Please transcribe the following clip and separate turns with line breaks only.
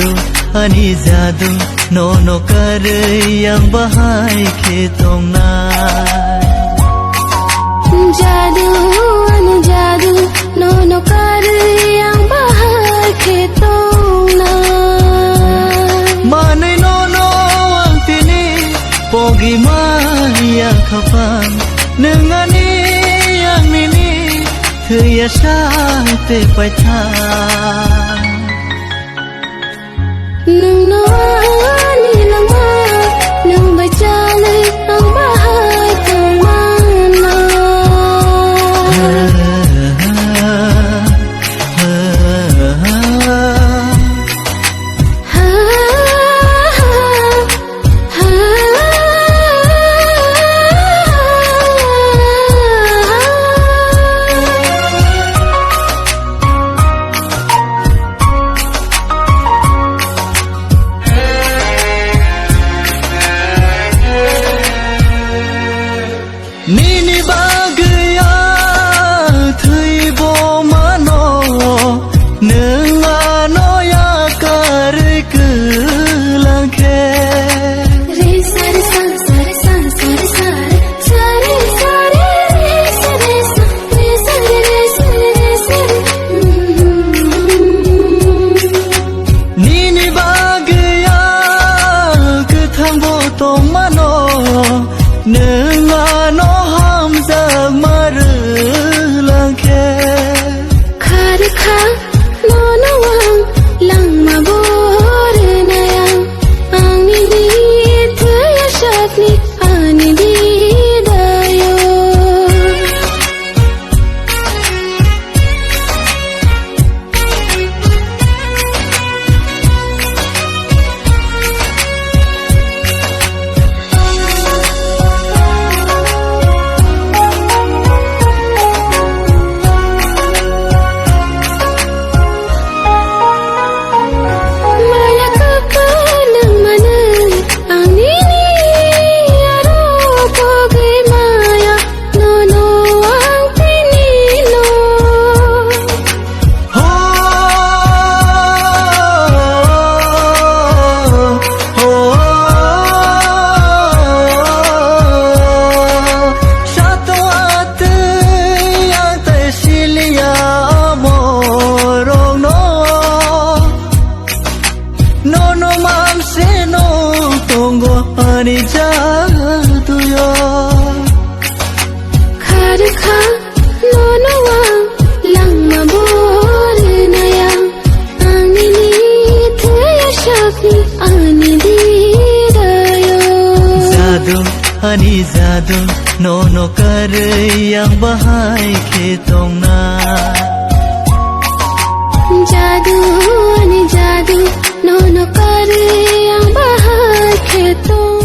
Jadu ani jadu nono kare yang bahai ketong na.
Jadu ani jadu nono kare yang bahai ketong na.
Manai nono ang tini pogi yang kapang nengani yang nini thaya te pai tha.
Nung noani lama nung baca lay ang bahai kang mana.
Nini bagaya thui bo mano nengano ya kare kelang ke.
Re sare sa sare sa sare sare sare sare re sare sa re sare re sare re sare.
Nini bagaya kethang bo tong mano nengano ani jadu yo
khar kha nono wang lang ma bor na yang ani ni thaya shakni ani di dayo.
Jadu ani jadu nono kare yang bahai ketong na.
Jadu ani jadu nono kare yang bahai ketong